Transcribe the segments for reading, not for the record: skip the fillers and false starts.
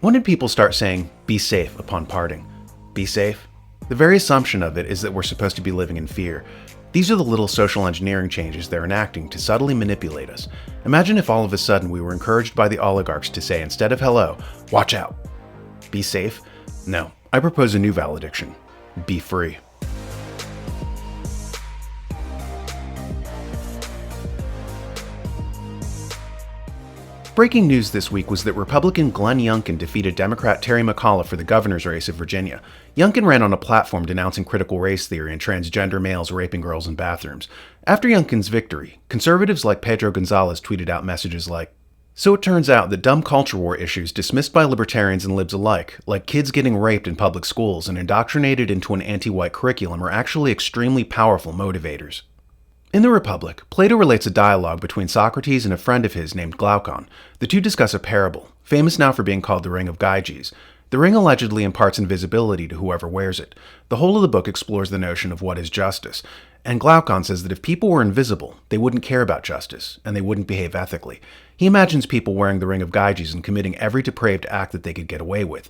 When did people start saying, be safe upon parting? Be safe? The very assumption of it is that we're supposed to be living in fear. These are the little social engineering changes they're enacting to subtly manipulate us. Imagine if all of a sudden we were encouraged by the oligarchs to say, instead of hello, watch out. Be safe? No, I propose a new valediction. Be free. Breaking news this week was that Republican Glenn Youngkin defeated Democrat Terry McAuliffe for the governor's race of Virginia. Youngkin ran on a platform denouncing critical race theory and transgender males raping girls in bathrooms. After Youngkin's victory, conservatives like Pedro Gonzalez tweeted out messages like, "So it turns out that dumb culture war issues dismissed by libertarians and libs alike, like kids getting raped in public schools and indoctrinated into an anti-white curriculum, are actually extremely powerful motivators." In the Republic, Plato relates a dialogue between Socrates and a friend of his named Glaucon. The two discuss a parable, famous now for being called the Ring of Gyges. The ring allegedly imparts invisibility to whoever wears it. The whole of the book explores the notion of what is justice, and Glaucon says that if people were invisible, they wouldn't care about justice, and they wouldn't behave ethically. He imagines people wearing the Ring of Gyges and committing every depraved act that they could get away with.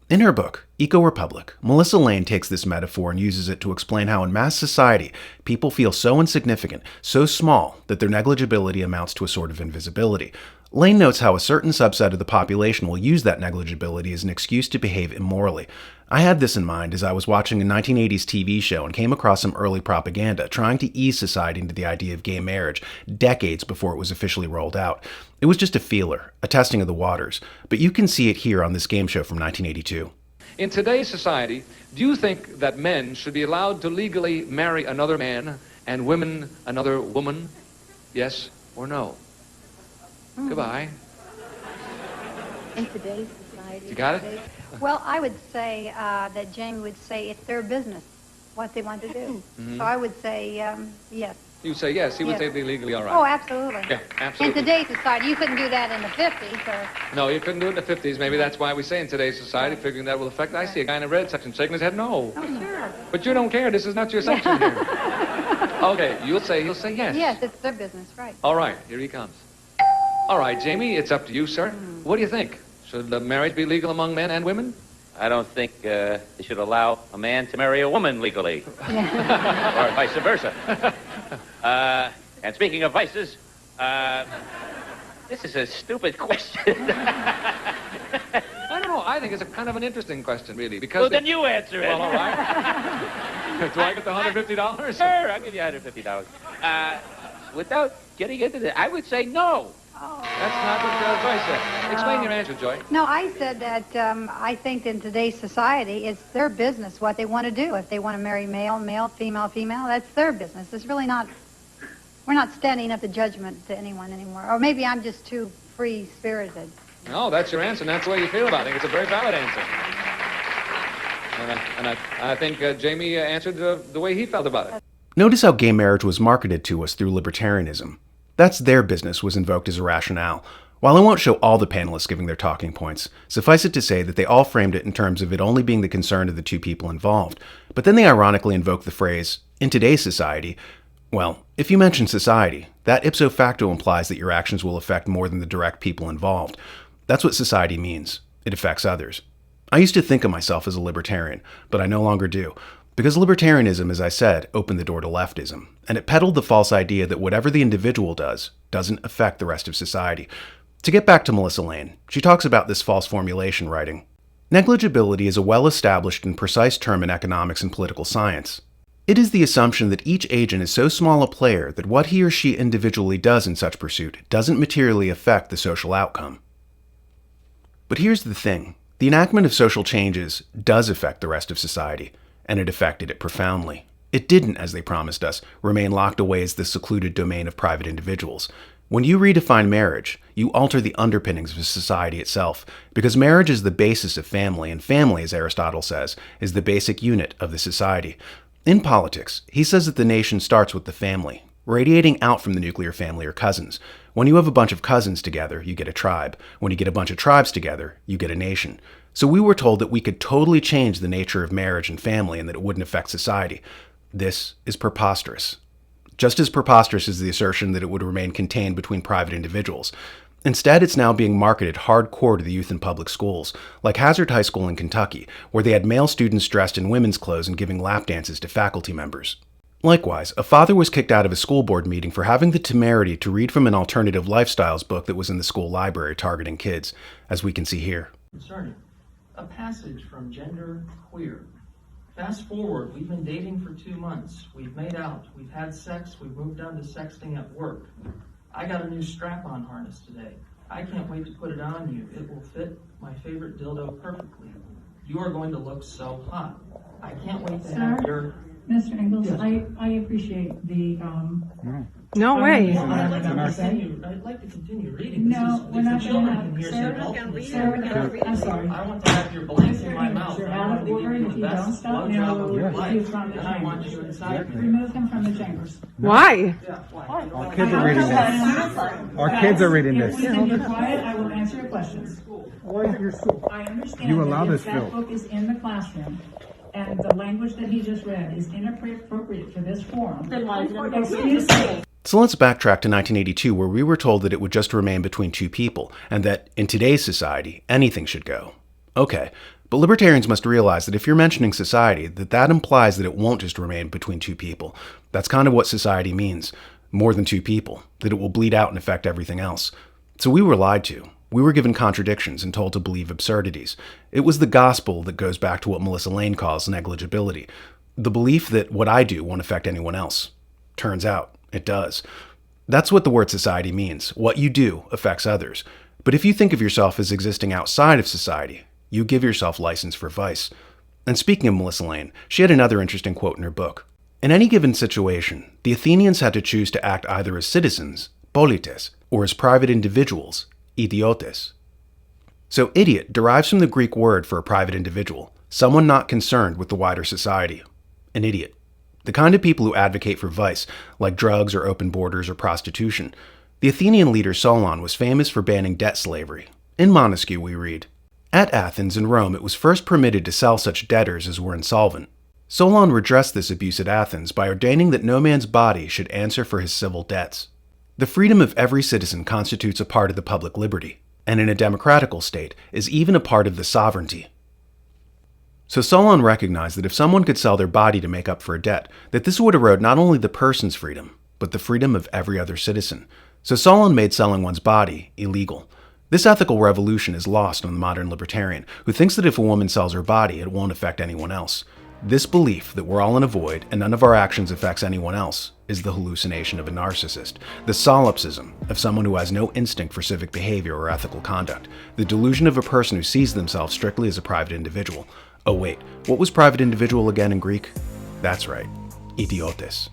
In her book, Eco-Republic, Melissa Lane takes this metaphor and uses it to explain how in mass society, people feel so insignificant, so small, that their negligibility amounts to a sort of invisibility. Lane notes how a certain subset of the population will use that negligibility as an excuse to behave immorally. I had this in mind as I was watching a 1980s TV show and came across some early propaganda trying to ease society into the idea of gay marriage decades before it was officially rolled out. It was just a feeler, a testing of the waters, but you can see it here on this game show from 1982. In today's society, do you think that men should be allowed to legally marry another man and women another woman? Yes or no? Goodbye. In today's society. You got it? Well, I would say that Jamie would say it's their business what they want to do. Mm-hmm. So I would say yes. You say yes. He would Yes. say it'd be legally all right. Oh, absolutely. Yeah, absolutely. In today's society, you couldn't do that in the 50s. Or No, you couldn't do it in the 50s. Maybe that's why we say in today's society, figuring that will affect. I see a guy in a red section shaking his head no. oh, sure. But you don't care. This is not your section here. Okay, he'll say yes. Yes, it's their business, right. All right, here he comes. All right, Jamie, it's up to you, sir. What do you think? Should marriage be legal among men and women? I don't think they should allow a man to marry a woman legally, or vice versa. And speaking of vices, this is a stupid question. I don't know. I think it's a kind of an interesting question, really, because... Well, then you answer it. Well, all right. Do I get the $150? Sure, I'll give you $150. Without getting into this, I would say no. That's not what Joy said. Explain your answer, Joy. No, I said that I think in today's society, it's their business what they want to do. If they want to marry male, male, female, female, that's their business. It's really not, we're not standing up to judgment to anyone anymore. Or maybe I'm just too free-spirited. No, that's your answer, and that's the way you feel about it. I think it's a very valid answer. And I think Jamie answered the way he felt about it. Notice how gay marriage was marketed to us through libertarianism. That's their business was invoked as a rationale. While I won't show all the panelists giving their talking points, suffice it to say that they all framed it in terms of it only being the concern of the two people involved. But then they ironically invoke the phrase, in today's society. Well, if you mention society, that ipso facto implies that your actions will affect more than the direct people involved. That's what society means. It affects others. I used to think of myself as a libertarian, but I no longer do. Because libertarianism, as I said, opened the door to leftism, and it peddled the false idea that whatever the individual does doesn't affect the rest of society. To get back to Melissa Lane, she talks about this false formulation writing, "Negligibility is a well-established and precise term in economics and political science. It is the assumption that each agent is so small a player that what he or she individually does in such pursuit doesn't materially affect the social outcome." But here's the thing. The enactment of social changes does affect the rest of society. And it affected it profoundly. It didn't, as they promised us, remain locked away as the secluded domain of private individuals. When you redefine marriage, you alter the underpinnings of society itself, because marriage is the basis of family, and family, as Aristotle says, is the basic unit of the society. In politics, he says that the nation starts with the family. Radiating out from the nuclear family are cousins. When you have a bunch of cousins together, you get a tribe. When you get a bunch of tribes together, you get a nation. So we were told that we could totally change the nature of marriage and family and that it wouldn't affect society. This is preposterous. Just as preposterous is the assertion that it would remain contained between private individuals. Instead, it's now being marketed hardcore to the youth in public schools, like Hazard High School in Kentucky, where they had male students dressed in women's clothes and giving lap dances to faculty members. Likewise, a father was kicked out of a school board meeting for having the temerity to read from an alternative lifestyles book that was in the school library targeting kids, as we can see here. Concerning a passage from Gender Queer. Fast forward, we've been dating for 2 months. We've made out, we've had sex, we've moved on to sexting at work. I got a new strap-on harness today. I can't wait to put it on you. It will fit my favorite dildo perfectly. You are going to look so hot. I can't wait to have your... Mr. Engels, Yes. I appreciate the, No way. I'd like to continue reading. No, we're not children gonna can have, hear sir, adults. sir, I'm sorry. I want to have your blank in my Mr. mouth. You're I out want of to give order, you if the you best don't stop blowjob now, of we'll your remove you life. from the And I want you chambers. inside me. Remove him from the chambers. Why? Our kids are reading this. Our kids are reading If this. we can be quiet, I will answer your questions. Why is it your school? I understand You allow that this if that filth. book is in the classroom, and the language that he just read is inappropriate for this forum. Excuse me. So let's backtrack to 1982, where we were told that it would just remain between two people, and that in today's society, anything should go. Okay, but libertarians must realize that if you're mentioning society, that implies that it won't just remain between two people. That's kind of what society means. More than two people. That it will bleed out and affect everything else. So we were lied to. We were given contradictions and told to believe absurdities. It was the gospel that goes back to what Melissa Lane calls negligibility. The belief that what I do won't affect anyone else. Turns out, it does. That's what the word society means. What you do affects others. But if you think of yourself as existing outside of society, you give yourself license for vice. And speaking of Melissa Lane, she had another interesting quote in her book. In any given situation, the Athenians had to choose to act either as citizens, polites, or as private individuals, idiotes. So idiot derives from the Greek word for a private individual, someone not concerned with the wider society. An idiot. The kind of people who advocate for vice, like drugs or open borders or prostitution. The Athenian leader Solon was famous for banning debt slavery. In Montesquieu we read, "At Athens and Rome it was first permitted to sell such debtors as were insolvent. Solon redressed this abuse at Athens by ordaining that no man's body should answer for his civil debts. The freedom of every citizen constitutes a part of the public liberty, and in a democratical state is even a part of the sovereignty." So Solon recognized that if someone could sell their body to make up for a debt, that this would erode not only the person's freedom, but the freedom of every other citizen. So Solon made selling one's body illegal. This ethical revolution is lost on the modern libertarian, who thinks that if a woman sells her body, it won't affect anyone else. This belief that we're all in a void and none of our actions affects anyone else is the hallucination of a narcissist, the solipsism of someone who has no instinct for civic behavior or ethical conduct, the delusion of a person who sees themselves strictly as a private individual. Oh wait, what was private individual again in Greek? That's right, idiotes.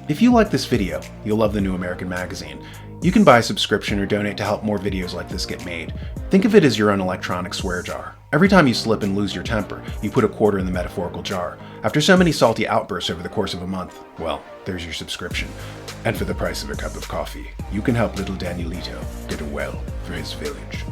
If you like this video, you'll love the New American Magazine. You can buy a subscription or donate to help more videos like this get made. Think of it as your own electronic swear jar. Every time you slip and lose your temper, you put a quarter in the metaphorical jar. After so many salty outbursts over the course of a month, well, there's your subscription. And for the price of a cup of coffee, you can help little Danielito get a well for his village.